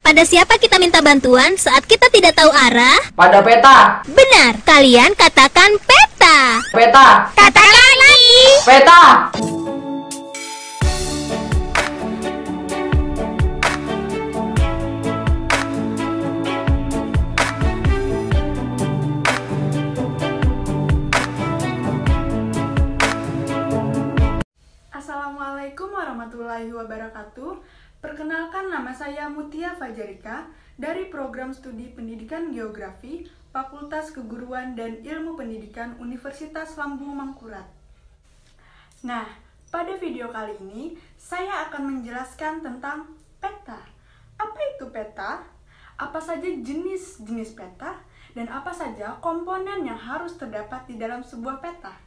Pada siapa kita minta bantuan saat kita tidak tahu arah? Pada peta. Benar, kalian katakan peta. Peta. Katakan lagi. Peta. Assalamualaikum warahmatullahi wabarakatuh. Perkenalkan, nama saya Mutia Fajarika dari Program Studi Pendidikan Geografi Fakultas Keguruan dan Ilmu Pendidikan Universitas Lambung Mangkurat. Nah, pada video kali ini saya akan menjelaskan tentang peta. Apa itu peta? Apa saja jenis-jenis peta? Dan apa saja komponen yang harus terdapat di dalam sebuah peta?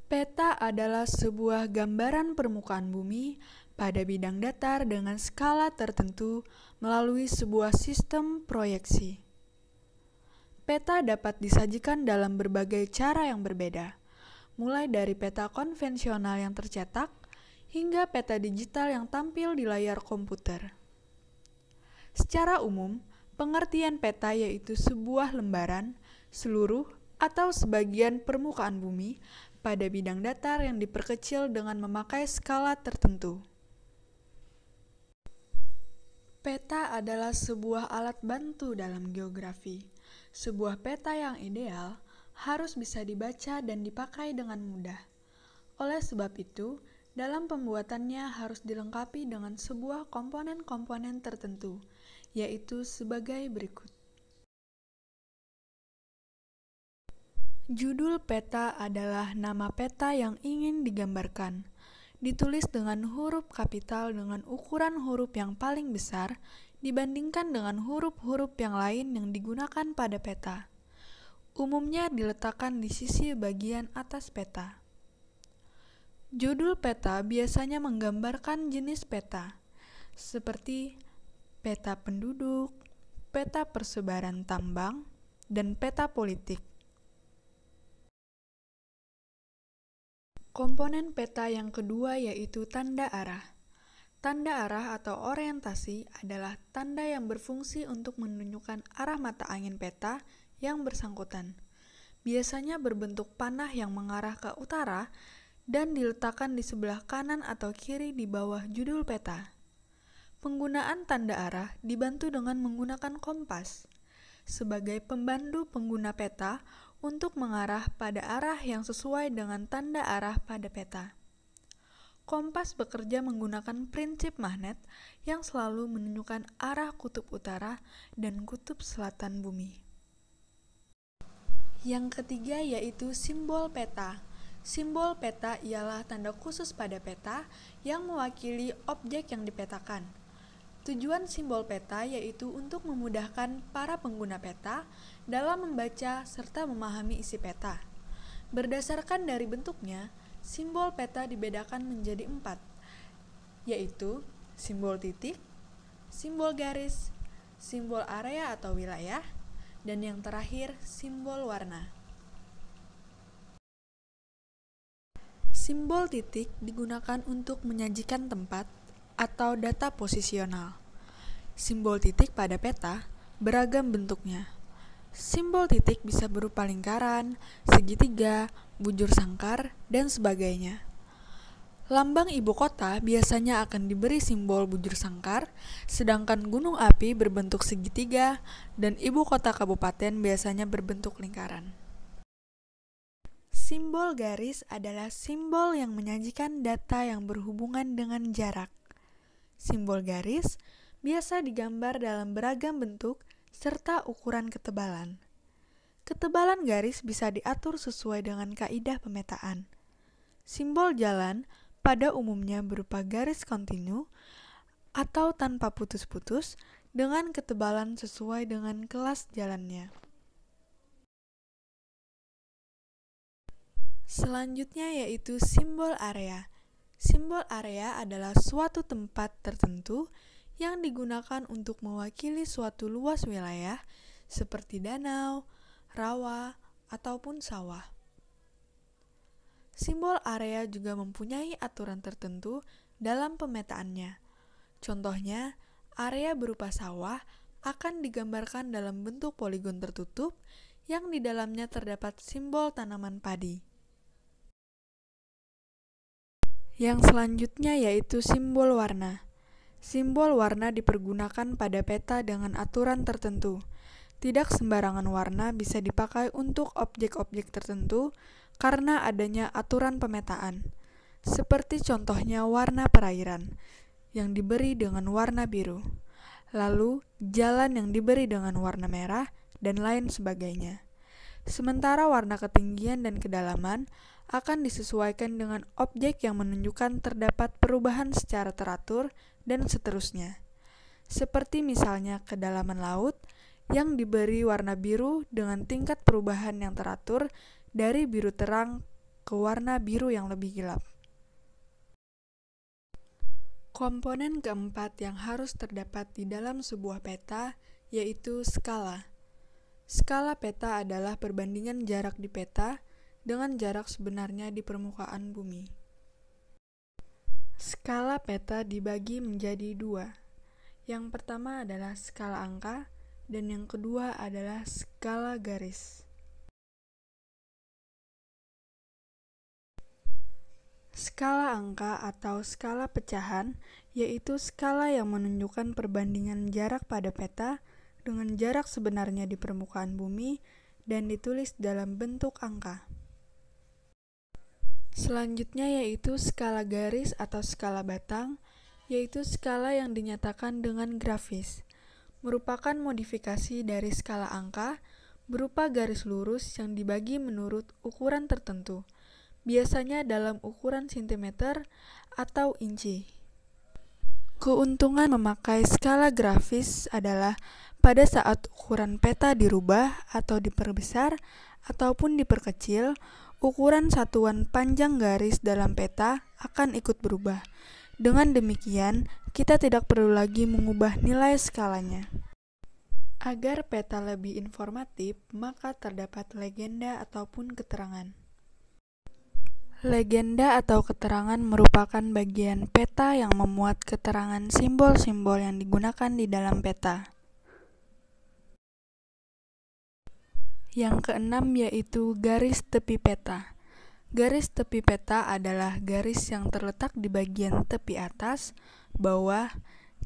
Peta adalah sebuah gambaran permukaan bumi pada bidang datar dengan skala tertentu melalui sebuah sistem proyeksi. Peta dapat disajikan dalam berbagai cara yang berbeda, mulai dari peta konvensional yang tercetak hingga peta digital yang tampil di layar komputer. Secara umum, pengertian peta yaitu sebuah lembaran, seluruh, atau sebagian permukaan bumi pada bidang datar yang diperkecil dengan memakai skala tertentu. Peta adalah sebuah alat bantu dalam geografi. Sebuah peta yang ideal harus bisa dibaca dan dipakai dengan mudah. Oleh sebab itu, dalam pembuatannya harus dilengkapi dengan sebuah komponen-komponen tertentu, yaitu sebagai berikut. Judul peta adalah nama peta yang ingin digambarkan. Ditulis dengan huruf kapital dengan ukuran huruf yang paling besar dibandingkan dengan huruf-huruf yang lain yang digunakan pada peta. Umumnya diletakkan di sisi bagian atas peta. Judul peta biasanya menggambarkan jenis peta, seperti peta penduduk, peta persebaran tambang, dan peta politik. Komponen peta yang kedua yaitu tanda arah. Tanda arah atau orientasi adalah tanda yang berfungsi untuk menunjukkan arah mata angin peta yang bersangkutan. Biasanya berbentuk panah yang mengarah ke utara dan diletakkan di sebelah kanan atau kiri di bawah judul peta. Penggunaan tanda arah dibantu dengan menggunakan kompas sebagai pembantu pengguna peta untuk mengarah pada arah yang sesuai dengan tanda arah pada peta. Kompas bekerja menggunakan prinsip magnet yang selalu menunjukkan arah kutub utara dan kutub selatan bumi. Yang ketiga yaitu simbol peta. Simbol peta ialah tanda khusus pada peta yang mewakili objek yang dipetakan. Tujuan simbol peta yaitu untuk memudahkan para pengguna peta dalam membaca serta memahami isi peta. Berdasarkan dari bentuknya, simbol peta dibedakan menjadi 4, yaitu simbol titik, simbol garis, simbol area atau wilayah, dan yang terakhir simbol warna. Simbol titik digunakan untuk menyajikan tempat atau data posisional. Simbol titik pada peta beragam bentuknya. Simbol titik bisa berupa lingkaran, segitiga, bujur sangkar, dan sebagainya. Lambang ibu kota biasanya akan diberi simbol bujur sangkar, sedangkan gunung api berbentuk segitiga, dan ibu kota kabupaten biasanya berbentuk lingkaran. Simbol garis adalah simbol yang menyajikan data yang berhubungan dengan jarak. Simbol garis biasa digambar dalam beragam bentuk serta ukuran ketebalan. Ketebalan garis bisa diatur sesuai dengan kaidah pemetaan. Simbol jalan pada umumnya berupa garis kontinu atau tanpa putus-putus dengan ketebalan sesuai dengan kelas jalannya. Selanjutnya yaitu simbol area. Simbol area adalah suatu tempat tertentu yang digunakan untuk mewakili suatu luas wilayah seperti danau, rawa, ataupun sawah. Simbol area juga mempunyai aturan tertentu dalam pemetaannya. Contohnya, area berupa sawah akan digambarkan dalam bentuk poligon tertutup yang di dalamnya terdapat simbol tanaman padi. Yang selanjutnya yaitu simbol warna. Simbol warna dipergunakan pada peta dengan aturan tertentu. Tidak sembarangan warna bisa dipakai untuk objek-objek tertentu karena adanya aturan pemetaan. Seperti contohnya warna perairan yang diberi dengan warna biru, lalu jalan yang diberi dengan warna merah, dan lain sebagainya. Sementara warna ketinggian dan kedalaman akan disesuaikan dengan objek yang menunjukkan terdapat perubahan secara teratur dan seterusnya. Seperti misalnya kedalaman laut yang diberi warna biru dengan tingkat perubahan yang teratur dari biru terang ke warna biru yang lebih gelap. Komponen keempat yang harus terdapat di dalam sebuah peta yaitu skala. Skala peta adalah perbandingan jarak di peta dengan jarak sebenarnya di permukaan bumi. Skala peta dibagi menjadi dua. Yang pertama adalah skala angka, dan yang kedua adalah skala garis. Skala angka atau skala pecahan yaitu skala yang menunjukkan perbandingan jarak pada peta dengan jarak sebenarnya di permukaan bumi dan ditulis dalam bentuk angka. Selanjutnya yaitu skala garis atau skala batang, yaitu skala yang dinyatakan dengan grafis. Merupakan modifikasi dari skala angka berupa garis lurus yang dibagi menurut ukuran tertentu, biasanya dalam ukuran centimeter atau inci. Keuntungan memakai skala grafis adalah pada saat ukuran peta dirubah atau diperbesar ataupun diperkecil, ukuran satuan panjang garis dalam peta akan ikut berubah. Dengan demikian, kita tidak perlu lagi mengubah nilai skalanya. Agar peta lebih informatif, maka terdapat legenda ataupun keterangan. Legenda atau keterangan merupakan bagian peta yang memuat keterangan simbol-simbol yang digunakan di dalam peta. Yang keenam yaitu garis tepi peta. Garis tepi peta adalah garis yang terletak di bagian tepi atas, bawah,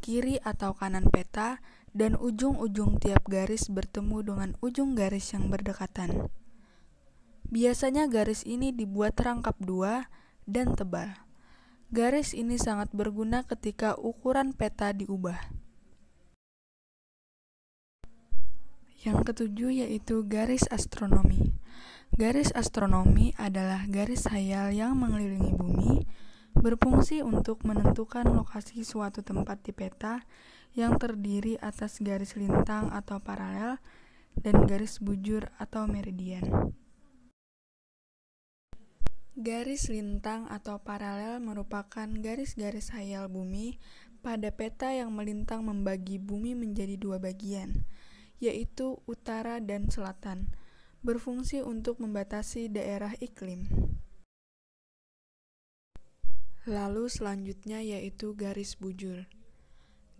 kiri atau kanan peta, dan ujung-ujung tiap garis bertemu dengan ujung garis yang berdekatan. Biasanya garis ini dibuat rangkap dua dan tebal. Garis ini sangat berguna ketika ukuran peta diubah. Yang ketujuh yaitu garis astronomi. Garis astronomi adalah garis khayal yang mengelilingi bumi, berfungsi untuk menentukan lokasi suatu tempat di peta yang terdiri atas garis lintang atau paralel dan garis bujur atau meridian. Garis lintang atau paralel merupakan garis-garis khayal bumi pada peta yang melintang membagi bumi menjadi dua bagian, yaitu utara dan selatan, berfungsi untuk membatasi daerah iklim. Lalu selanjutnya yaitu garis bujur.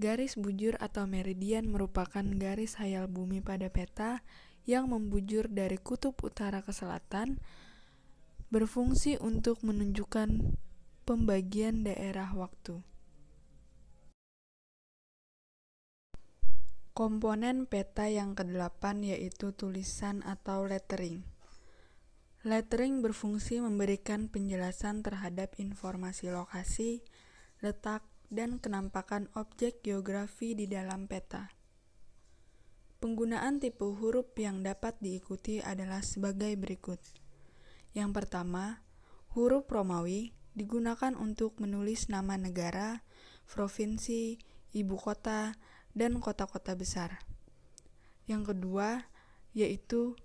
Garis bujur atau meridian merupakan garis khayal bumi pada peta yang membujur dari kutub utara ke selatan, berfungsi untuk menunjukkan pembagian daerah waktu. Komponen peta yang ke-8 yaitu tulisan atau lettering. Lettering berfungsi memberikan penjelasan terhadap informasi lokasi, letak, dan kenampakan objek geografi di dalam peta. Penggunaan tipe huruf yang dapat diikuti adalah sebagai berikut. Yang pertama, huruf Romawi digunakan untuk menulis nama negara, provinsi, ibu kota, dan kota-kota besar. Yang kedua, yaitu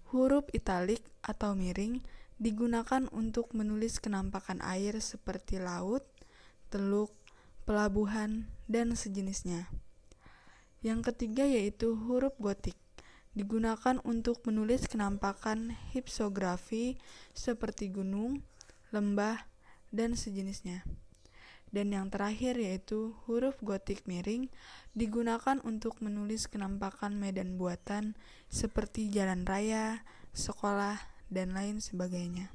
huruf italik atau miring digunakan untuk menulis kenampakan air seperti laut, teluk, pelabuhan, dan sejenisnya. Yang ketiga yaitu huruf gotik, digunakan untuk menulis kenampakan hipsografi seperti gunung, lembah, dan sejenisnya. Dan yang terakhir yaitu huruf gotik miring digunakan untuk menulis kenampakan medan buatan seperti jalan raya, sekolah, dan lain sebagainya.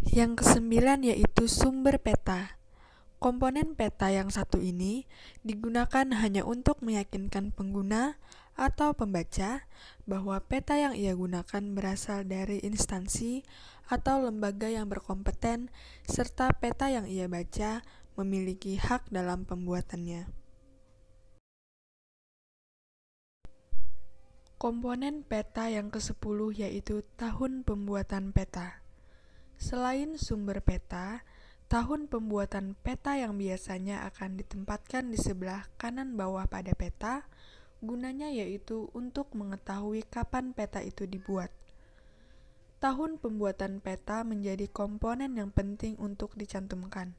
Yang kesembilan yaitu sumber peta. Komponen peta yang satu ini digunakan hanya untuk meyakinkan pengguna atau pembaca bahwa peta yang ia gunakan berasal dari instansi atau lembaga yang berkompeten serta peta yang ia baca memiliki hak dalam pembuatannya. Komponen peta yang ke-10 yaitu tahun pembuatan peta. Selain sumber peta, tahun pembuatan peta yang biasanya akan ditempatkan di sebelah kanan bawah pada peta, gunanya yaitu untuk mengetahui kapan peta itu dibuat. Tahun pembuatan peta menjadi komponen yang penting untuk dicantumkan.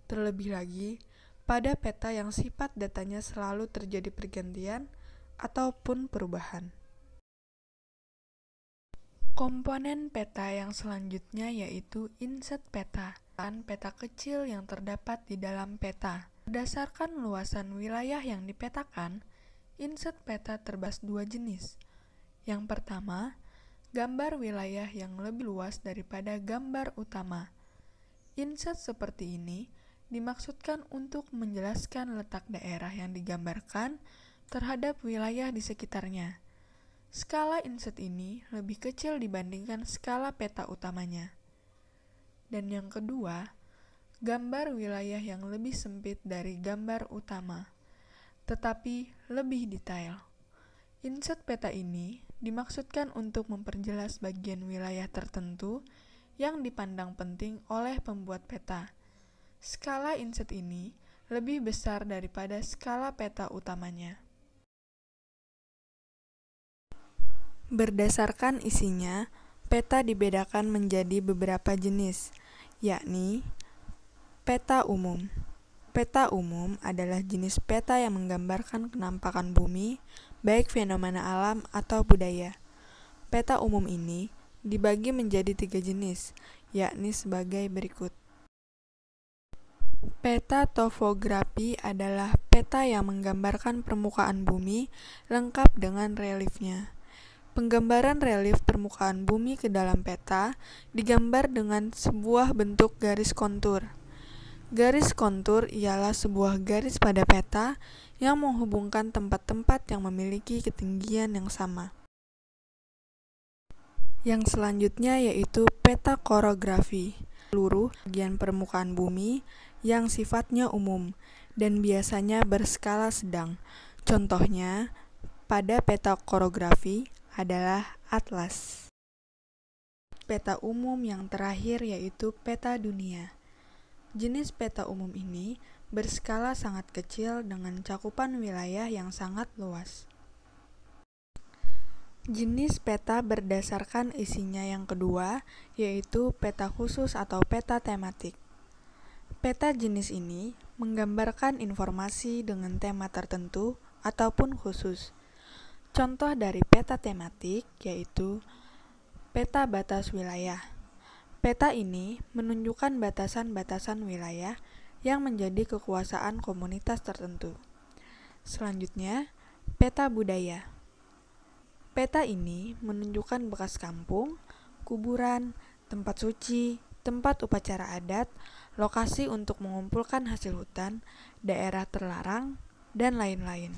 Terlebih lagi, pada peta yang sifat datanya selalu terjadi pergantian ataupun perubahan. Komponen peta yang selanjutnya yaitu inset peta. Peta kecil yang terdapat di dalam peta. Berdasarkan luasan wilayah yang dipetakan, inset peta terbagi dua jenis. Yang pertama, gambar wilayah yang lebih luas daripada gambar utama. Inset seperti ini dimaksudkan untuk menjelaskan letak daerah yang digambarkan terhadap wilayah di sekitarnya. Skala inset ini lebih kecil dibandingkan skala peta utamanya. Dan yang kedua, gambar wilayah yang lebih sempit dari gambar utama, tetapi lebih detail. Inset peta ini dimaksudkan untuk memperjelas bagian wilayah tertentu yang dipandang penting oleh pembuat peta. Skala inset ini lebih besar daripada skala peta utamanya. Berdasarkan isinya, peta dibedakan menjadi beberapa jenis, yakni peta umum. Peta umum adalah jenis peta yang menggambarkan kenampakan bumi, baik fenomena alam atau budaya. Peta umum ini dibagi menjadi 3 jenis, yakni sebagai berikut. Peta topografi adalah peta yang menggambarkan permukaan bumi lengkap dengan reliefnya. Penggambaran relief permukaan bumi ke dalam peta digambar dengan sebuah bentuk garis kontur. Garis kontur ialah sebuah garis pada peta yang menghubungkan tempat-tempat yang memiliki ketinggian yang sama. Yang selanjutnya yaitu peta korografi. Seluruh bagian permukaan bumi yang sifatnya umum dan biasanya berskala sedang. Contohnya, pada peta korografi adalah atlas. Peta umum yang terakhir yaitu peta dunia. Jenis peta umum ini berskala sangat kecil dengan cakupan wilayah yang sangat luas. Jenis peta berdasarkan isinya yang kedua, yaitu peta khusus atau peta tematik. Peta jenis ini menggambarkan informasi dengan tema tertentu ataupun khusus. Contoh dari peta tematik yaitu peta batas wilayah. Peta ini menunjukkan batasan-batasan wilayah yang menjadi kekuasaan komunitas tertentu. Selanjutnya, peta budaya. Peta ini menunjukkan bekas kampung, kuburan, tempat suci, tempat upacara adat, lokasi untuk mengumpulkan hasil hutan, daerah terlarang, dan lain-lain.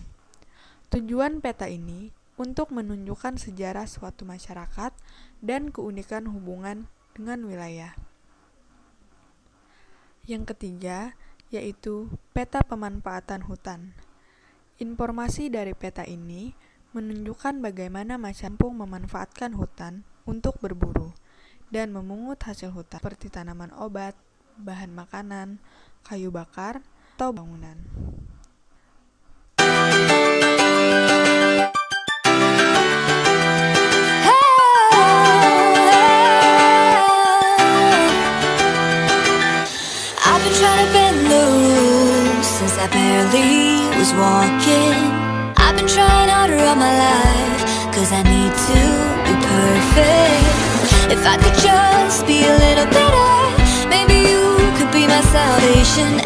Tujuan peta ini untuk menunjukkan sejarah suatu masyarakat dan keunikan hubungan dengan wilayah. Yang ketiga, yaitu peta pemanfaatan hutan. Informasi dari peta ini menunjukkan bagaimana masyarakat memanfaatkan hutan untuk berburu dan memungut hasil hutan seperti tanaman obat, bahan makanan, kayu bakar, atau bangunan. I've been trying to bend the rules since I barely was walking. I've been trying harder all my life, cause I need to be perfect. If I could just be a little better, maybe you my salvation